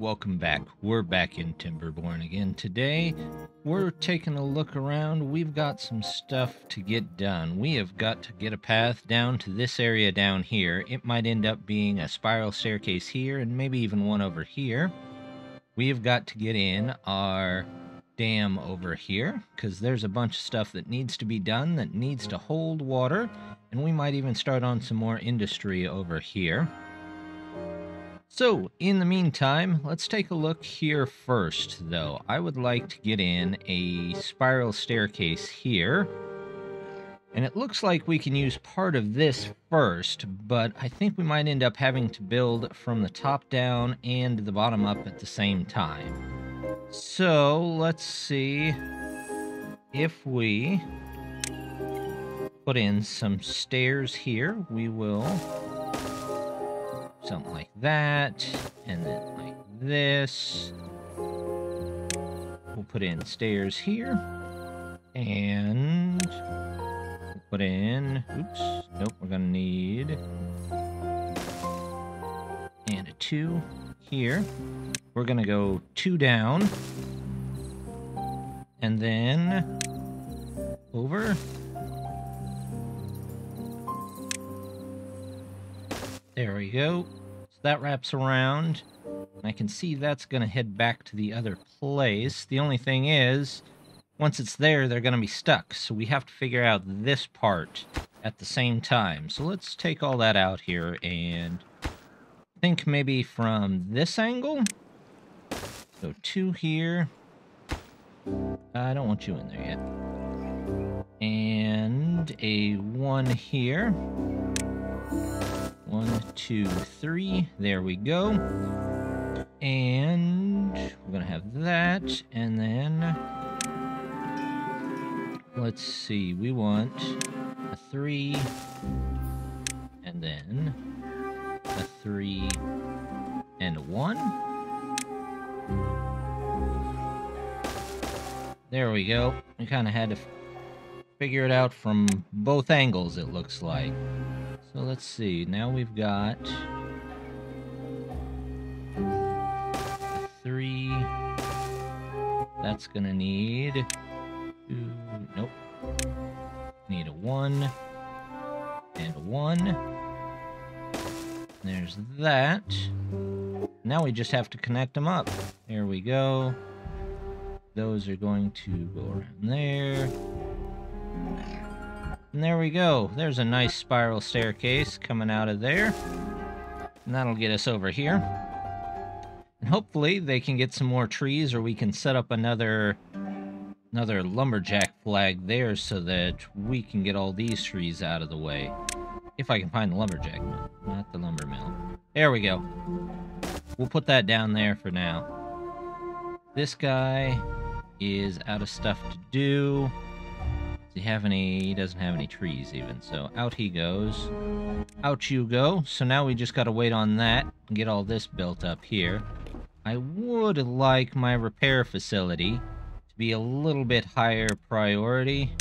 welcome back. We're back in Timberborn again. Today, we're taking a look around. We've got some stuff to get done. We have got to get a path down to this area down here. It might end up being a spiral staircase here, and maybe even one over here. We have got to get in our dam over here, because there's a bunch of stuff that needs to be done, that needs to hold water, and we might even start on some more industry over here. So, in the meantime, let's take a look here first, though. I would like to get in a spiral staircase here. And it looks like we can use part of this first, but I think we might end up having to build from the top down and the bottom up at the same time. So, let's see if we put in some stairs here. We will... something like that, and then like this. We'll put in stairs here, and we'll put in, oops, nope, we're gonna need, and a 2 here. We're gonna go 2 down, and then over. There we go. So that wraps around. I can see that's going to head back to the other place. The only thing is, once it's there, they're going to be stuck. So we have to figure out this part at the same time. So let's take all that out here and think maybe from this angle. So 2 here. I don't want you in there yet. And a 1 here. 1, 2, 3. There we go. And we're gonna have that, and then let's see, we want a 3, and then a 3 and a 1. There we go. We kind of had to figure it out from both angles, it looks like. So let's see, now we've got a 3, that's gonna need 2, nope, need a 1, and a 1, there's that. Now we just have to connect them up. There we go. Those are going to go around there. And there we go. There's a nice spiral staircase coming out of there. And that'll get us over here. And hopefully they can get some more trees, or we can set up another lumberjack flag there so that we can get all these trees out of the way. If I can find the lumberjack mill, not the lumber mill. There we go. We'll put that down there for now. This guy is out of stuff to do. Does he have any? He doesn't have any trees even, so out he goes. Out you go. So now we just gotta wait on that and get all this built up here. I would like my repair facility to be a little bit higher priority.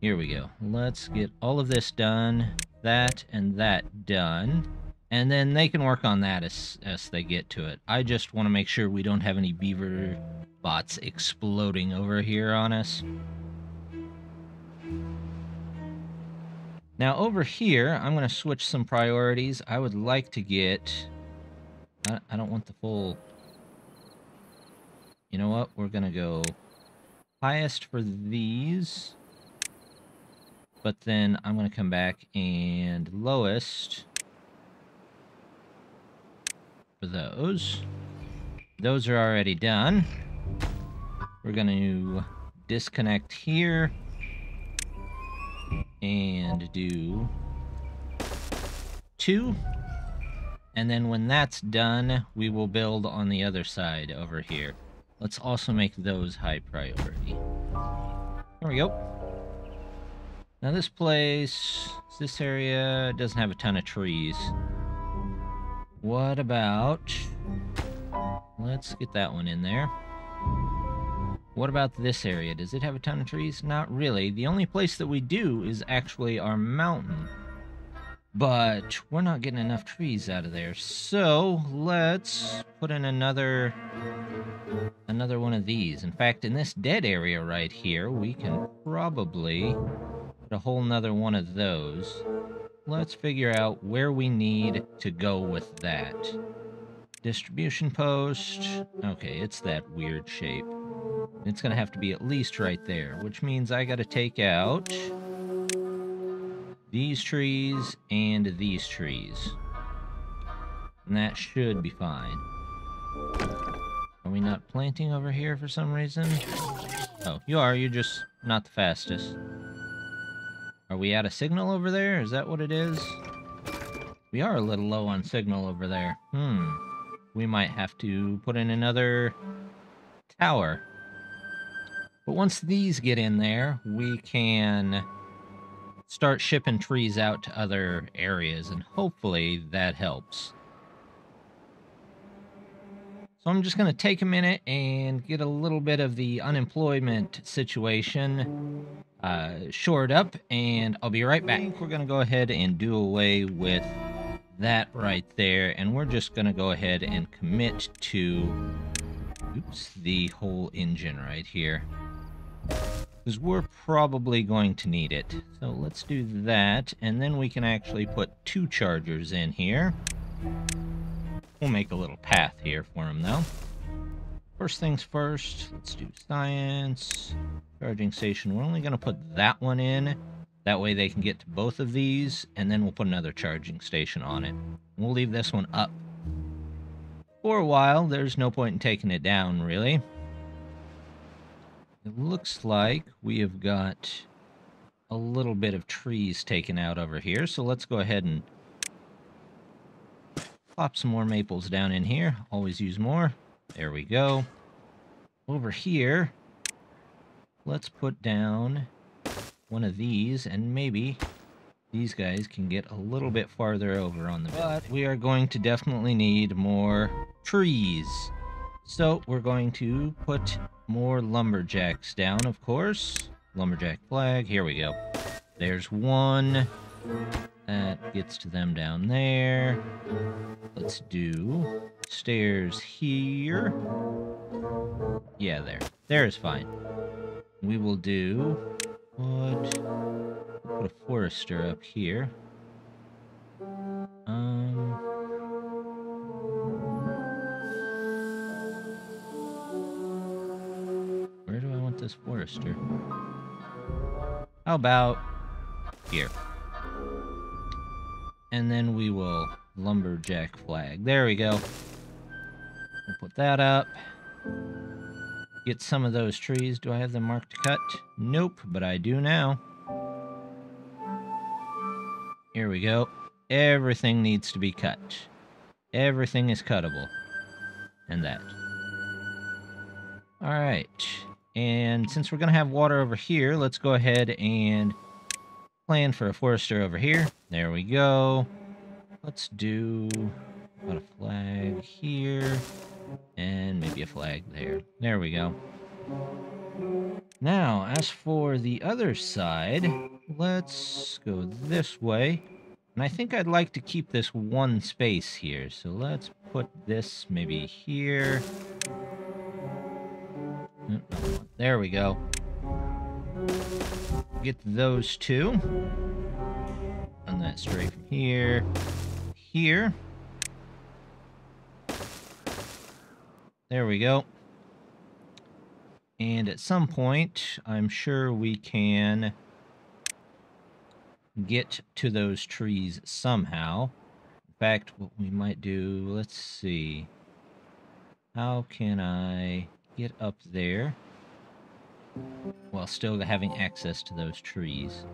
Here we go. Let's get all of this done, that and that done, and then they can work on that as they get to it. I just want to make sure we don't have any beaver bots exploding over here on us. Now over here, I'm going to switch some priorities. I would like to get... I don't want the full... You know what? We're going to go highest for these. But then I'm going to come back and lowest for those. Those are already done. We're going to disconnect here. And do 2. And then when that's done, we will build on the other side over here. Let's also make those high priority. There we go. Now this place, this area doesn't have a ton of trees. What about... let's get that one in there. What about this area? Does it have a ton of trees? Not really. The only place that we do is actually our mountain. But we're not getting enough trees out of there. So let's put in another one of these. In fact, in this dead area right here, we can probably put a whole nother one of those. Let's figure out where we need to go with that. Distribution post. Okay, it's that weird shape. It's going to have to be at least right there, which means I got to take out these trees and these trees. And that should be fine. Are we not planting over here for some reason? Oh, you are. You're just not the fastest. Are we out of signal over there? Is that what it is? We are a little low on signal over there. We might have to put in another tower. But once these get in there, we can start shipping trees out to other areas, and hopefully that helps. So I'm just going to take a minute and get a little bit of the unemployment situation shored up, and I'll be right back. I think we're going to go ahead and do away with that right there, and we're just going to go ahead and commit to the whole engine right here, because we're probably going to need it. So let's do that, and then we can actually put 2 chargers in here. We'll make a little path here for them, though. First things first, let's do science. Charging station, we're only going to put that one in. That way they can get to both of these, and then we'll put another charging station on it. We'll leave this one up for a while. There's no point in taking it down, really. It looks like we have got a little bit of trees taken out over here, so let's go ahead and plop some more maples down in here. Always use more. There we go. Over here, let's put down one of these, and maybe these guys can get a little bit farther over on the bed. But we are going to definitely need more trees. So we're going to put more lumberjacks down, of course. Lumberjack flag. Here we go. There's one. That gets to them down there. Let's do stairs here. Yeah, there. There is fine. We will do wood. Put a forester up here. Where do I want this forester? How about here? And then we will lumberjack flag. There we go. We'll put that up. Get some of those trees. Do I have them marked to cut? Nope, but I do now. Here we go. Everything needs to be cut. Everything is cuttable. And that. Alright. And since we're going to have water over here, let's go ahead and plan for a forester over here. There we go. Let's do about a flag here. And maybe a flag there. There we go. Now, as for the other side, let's go this way. And I think I'd like to keep this one space here. So let's put this maybe here. There we go. Get those 2. Run that straight from here. Here. There we go. And at some point, I'm sure we can get to those trees somehow. In fact, what we might do, let's see. How can I get up there while still having access to those trees?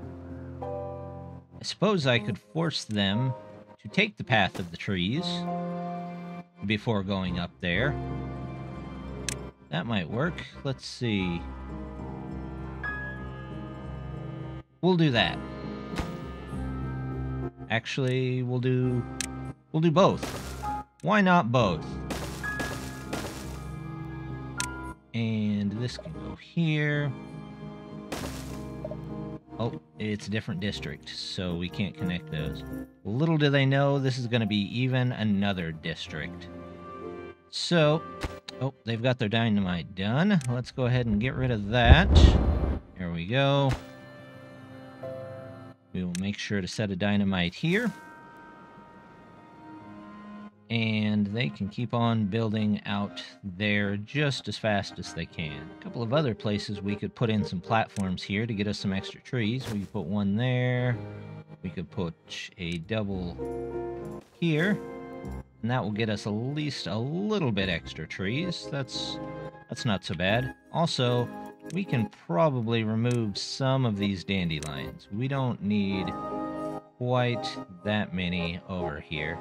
I suppose I could force them to take the path of the trees before going up there. That might work. Let's see. We'll do that. Actually, we'll do both. Why not both? And this can go here. Oh, it's a different district, so we can't connect those. Little do they know this is going to be even another district. So, oh, they've got their dynamite done. Let's go ahead and get rid of that. There we go. We will make sure to set a dynamite here. And they can keep on building out there just as fast as they can. A couple of other places we could put in some platforms here to get us some extra trees. We could put one there. We could put a double here. And that will get us at least a little bit extra trees. That's not so bad. Also, we can probably remove some of these dandelions. We don't need quite that many over here.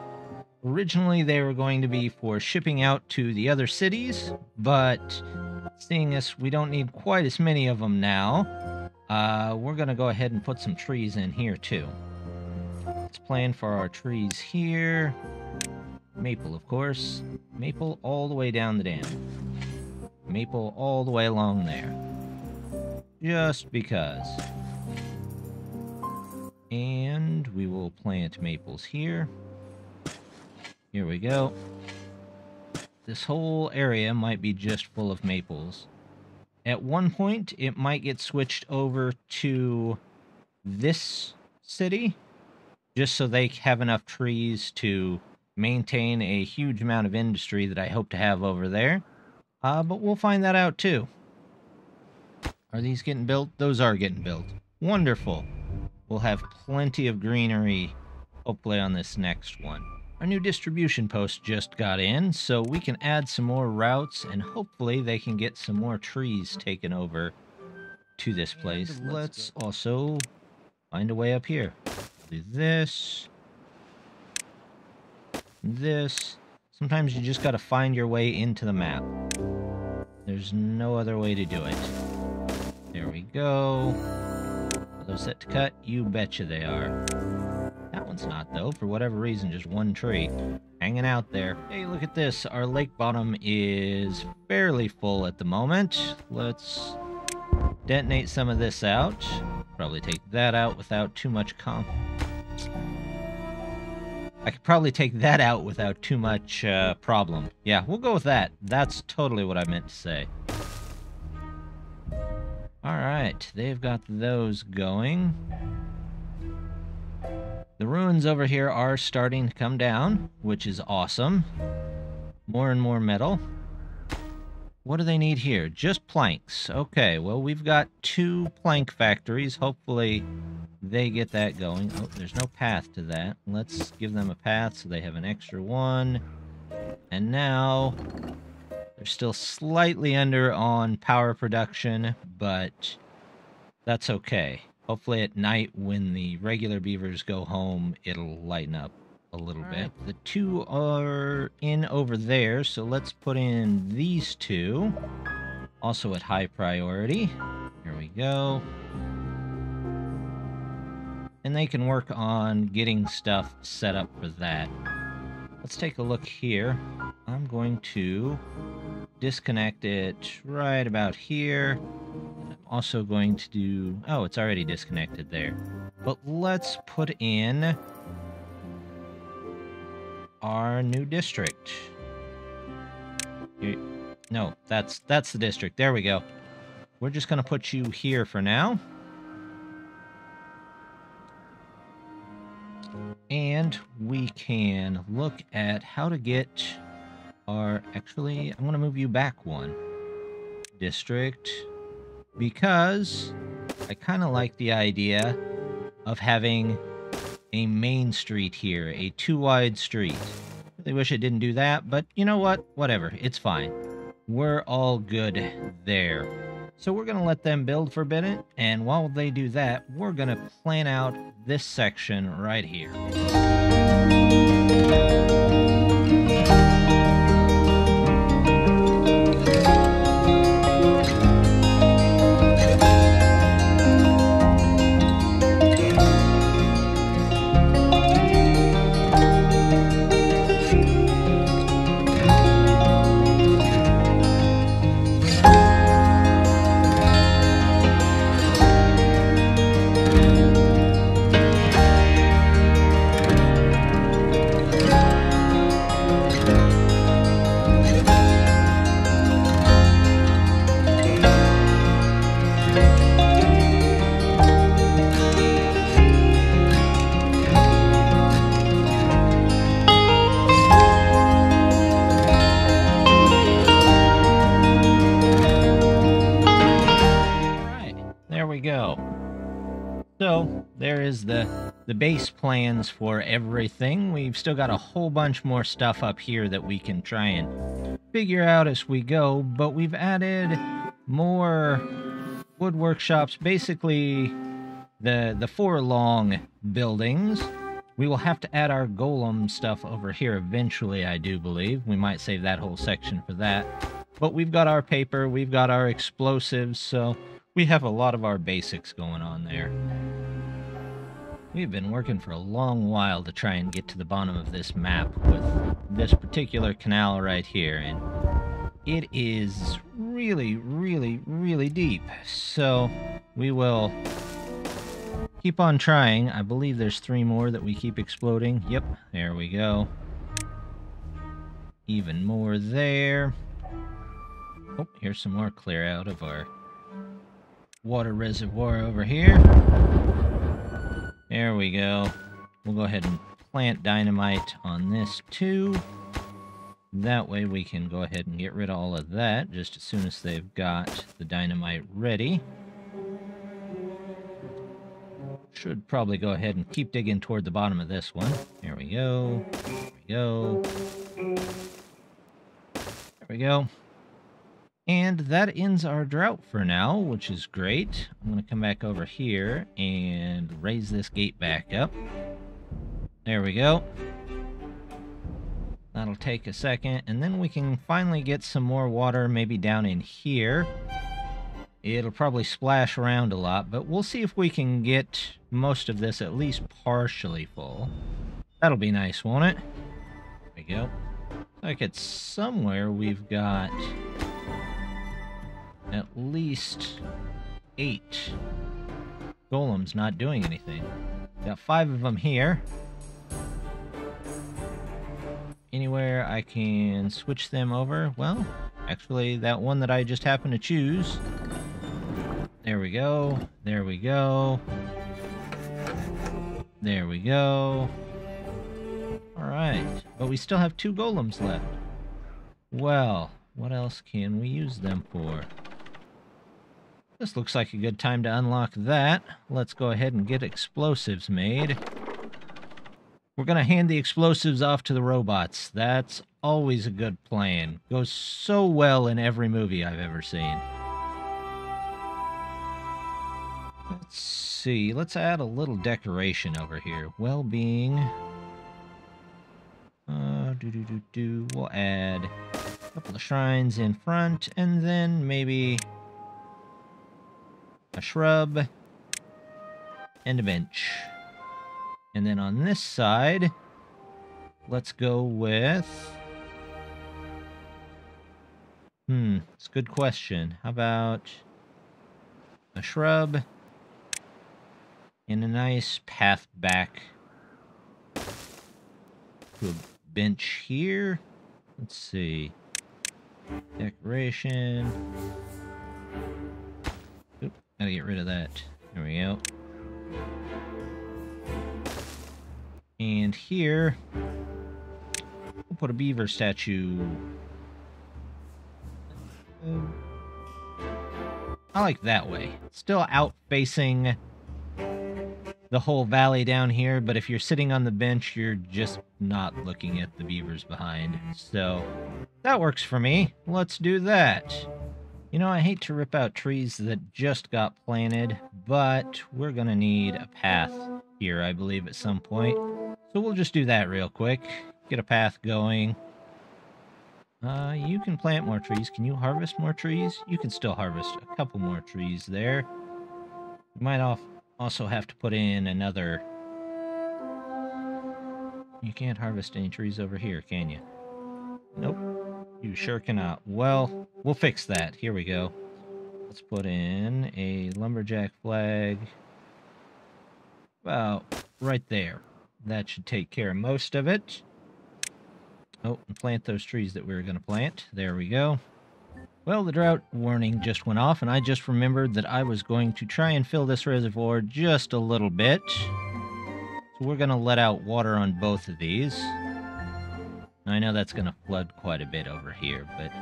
Originally, they were going to be for shipping out to the other cities, but seeing as we don't need quite as many of them now, we're going to go ahead and put some trees in here, too. Let's plan for our trees here. Maple, of course. Maple all the way down the dam. Maple all the way along there. Just because. And we will plant maples here. Here we go. This whole area might be just full of maples. At one point, it might get switched over to this city, just so they have enough trees to maintain a huge amount of industry that I hope to have over there. But we'll find that out too. Are these getting built? Those are getting built. Wonderful. We'll have plenty of greenery, hopefully, on this next one. Our new distribution post just got in, so we can add some more routes, and hopefully they can get some more trees taken over to this place. Let's also find a way up here. Do this. This. Sometimes you just gotta find your way into the map. There's no other way to do it. There we go. Are those set to cut? You betcha they are. That one's not, though. For whatever reason, just one tree hanging out there. Hey, look at this. Our lake bottom is fairly full at the moment. Let's detonate some of this out. Probably take that out without too much I could probably take that out without too much problem. Yeah, we'll go with that. That's totally what I meant to say. Alright, they've got those going. The ruins over here are starting to come down, which is awesome. More and more metal. What do they need here? Just planks. Okay, well, we've got 2 plank factories. Hopefully they get that going. Oh, there's no path to that. Let's give them a path so they have an extra one. And now they're still slightly under on power production, but that's okay. Hopefully at night when the regular beavers go home, it'll lighten up a little bit. The 2 are in over there, so let's put in these 2. Also at high priority. Here we go. And they can work on getting stuff set up for that. Let's take a look here. I'm going to disconnect it right about here. I'm also going to do... Oh, it's already disconnected there. But let's put in our new district. No, that's the district. There we go. We're just going to put you here for now. And we can look at how to get our... Actually, I'm going to move you back 1 district, because I kind of like the idea of having a main street here, a 2-wide street. Really wish I didn't do that, but you know what? Whatever, it's fine. We're all good there. So we're going to let them build for a minute, and while they do that, we're going to plan out this section right here. go. There is the base plans for everything. We've still got a whole bunch more stuff up here that we can try and figure out as we go, but we've added more wood workshops, basically the 4 long buildings. We will have to add our golem stuff over here eventually, I do believe. We might save that whole section for that. But we've got our paper, we've got our explosives, so we have a lot of our basics going on there. We've been working for a long while to try and get to the bottom of this map with this particular canal right here, and it is really, really, really deep. So we will keep on trying. I believe there's 3 more that we keep exploding. Yep, there we go. Even more there. Oh, here's some more clear out of our water reservoir over here. There we go. We'll go ahead and plant dynamite on this too. That way we can go ahead and get rid of all of that just as soon as they've got the dynamite ready. Should probably go ahead and keep digging toward the bottom of this one. There we go. There we go. There we go. And that ends our drought for now, which is great. I'm going to come back over here and raise this gate back up. There we go. That'll take a second, and then we can finally get some more water maybe down in here. It'll probably splash around a lot, but we'll see if we can get most of this at least partially full. That'll be nice, won't it? There we go. Like it's somewhere we've got at least 8 golems not doing anything. Got 5 of them here. Anywhere I can switch them over? Well, actually, that one that I just happened to choose. There we go. There we go. There we go. Alright. But we still have 2 golems left. Well, what else can we use them for? This looks like a good time to unlock that. Let's go ahead and get explosives made. We're going to hand the explosives off to the robots. That's always a good plan. Goes so well in every movie I've ever seen. Let's see. Let's add a little decoration over here. Well-being. We'll add a couple of shrines in front, and then maybe a shrub and a bench. And then on this side, let's go with... it's a good question. How about a shrub and a nice path back to a bench here? Let's see. Decoration. Oop, gotta get rid of that. There we go. And here, we'll put a beaver statue. I like that way. Still out facing the whole valley down here, but if you're sitting on the bench, you're just not looking at the beavers behind. So, that works for me. Let's do that. You know, I hate to rip out trees that just got planted, but we're gonna need a path here, I believe, at some point. So we'll just do that real quick. Get a path going. You can plant more trees. Can you harvest more trees? You can still harvest a couple more trees there. You might also have to put in another... You can't harvest any trees over here, can you? Nope. You sure cannot. Well, we'll fix that. Here we go. Let's put in a lumberjack flag. About right there. That should take care of most of it. Oh, and plant those trees that we were going to plant. There we go. Well, the drought warning just went off, and I just remembered that I was going to try and fill this reservoir just a little bit. So we're going to let out water on both of these. Now, I know that's going to flood quite a bit over here, but...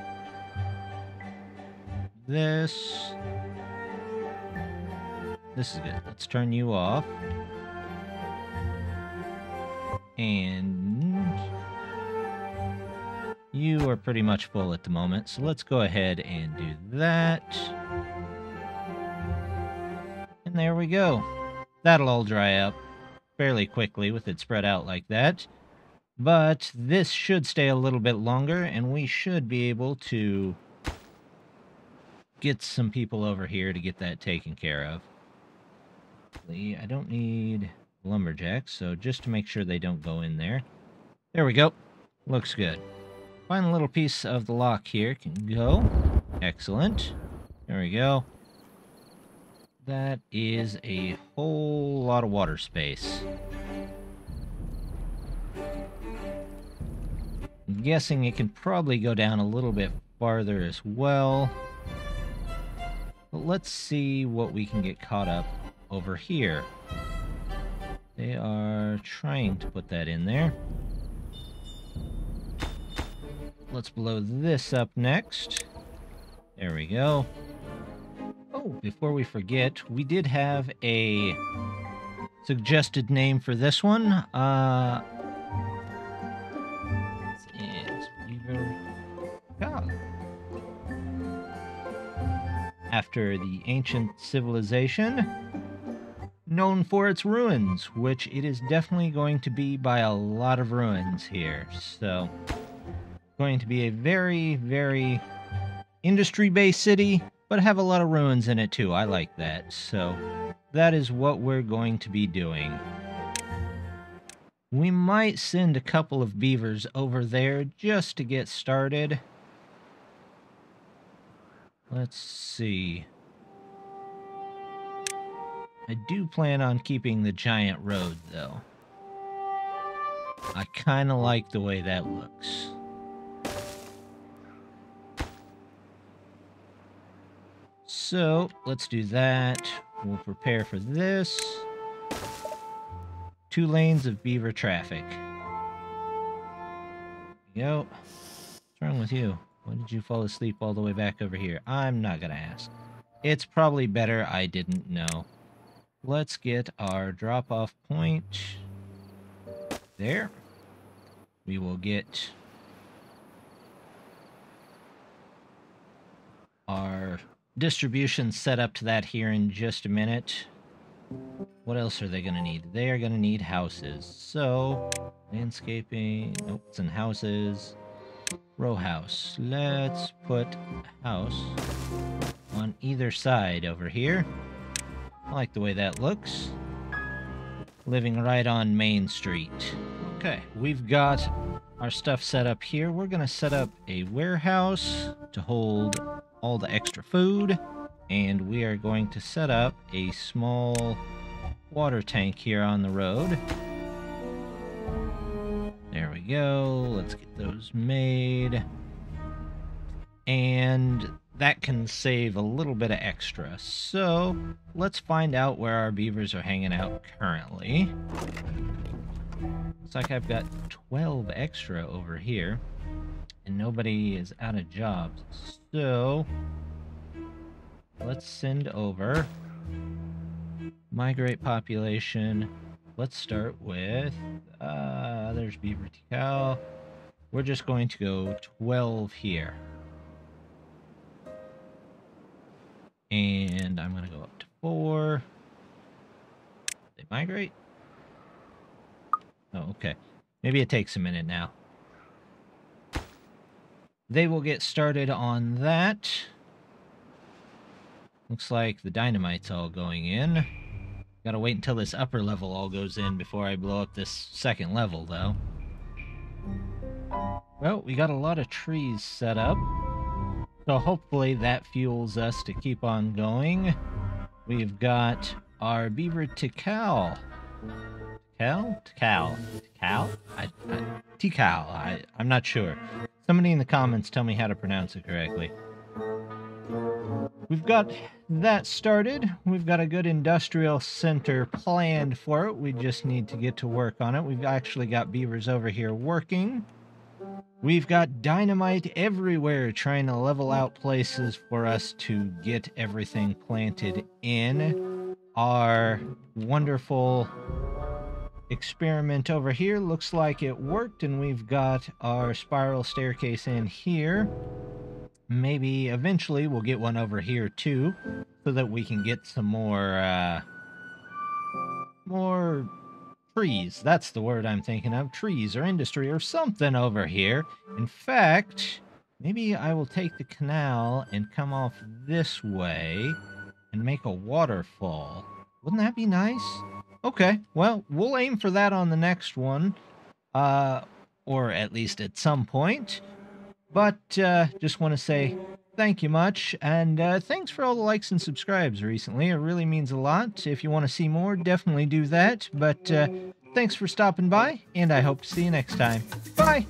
this is good. Let's turn you off. And you are pretty much full at the moment, so let's go ahead and do that. And there we go. That'll all dry up fairly quickly with it spread out like that. But this should stay a little bit longer, and we should be able to get some people over here to get that taken care of. I don't need lumberjacks, so just to make sure they don't go in there. There we go. Looks good. Final little piece of the lock here can go. Excellent. There we go. That is a whole lot of water space. I'm guessing it can probably go down a little bit farther as well. But let's see what we can get caught up over here. They are trying to put that in there. Let's blow this up next. There we go. Oh, before we forget, we did have a suggested name for this one. It's Beaver. After the ancient civilization, known for its ruins, which it is definitely going to be by a lot of ruins here. So, going to be a very, very industry-based city, but have a lot of ruins in it too. I like that. So, that is what we're going to be doing. We might send a couple of beavers over there just to get started. Let's see. I do plan on keeping the giant road, though. I kind of like the way that looks. So, let's do that. We'll prepare for this. 2 lanes of beaver traffic. There we go. What's wrong with you? Why did you fall asleep all the way back over here? I'm not gonna ask. It's probably better I didn't know. Let's get our drop-off point there. We will get our distribution set up to that here in just a minute. What else are they going to need? They are going to need houses. So, landscaping. Nope, it's in houses. Row house. Let's put a house on either side over here. I like the way that looks. Living right on Main Street. Okay, we've got our stuff set up here. We're going to set up a warehouse to hold all the extra food. And we are going to set up a small water tank here on the road. There we go. Let's get those made. And that can save a little bit of extra. So let's find out where our beavers are hanging out currently. Looks like I've got 12 extra over here. And nobody is out of jobs. So let's send over migrate population. Let's start with there's Beaver Cow. We're just going to go 12 here. And I'm going to go up to 4. They migrate? Oh, okay. Maybe it takes a minute now. They will get started on that. Looks like the dynamite's all going in. Gotta wait until this upper level all goes in before I blow up this second level, though. Well, we got a lot of trees set up. So hopefully that fuels us to keep on going. We've got our beaver Tikal. Tikal? I'm not sure. Somebody in the comments tell me how to pronounce it correctly. We've got that started. We've got a good industrial center planned for it. We just need to get to work on it. We've actually got beavers over here working. We've got dynamite everywhere trying to level out places for us to get everything planted in. our wonderful experiment over here. Looks like it worked, and we've got our spiral staircase in here. Maybe eventually we'll get one over here too, so that we can get some more trees. That's the word I'm thinking of. Trees or industry or something over here. In fact, maybe I will take the canal and come off this way and make a waterfall. Wouldn't that be nice? Okay, well, we'll aim for that on the next one. Or at least at some point. But just want to say thank you much, and thanks for all the likes and subscribes recently. It really means a lot. If you want to see more, definitely do that. But thanks for stopping by, and I hope to see you next time. Bye!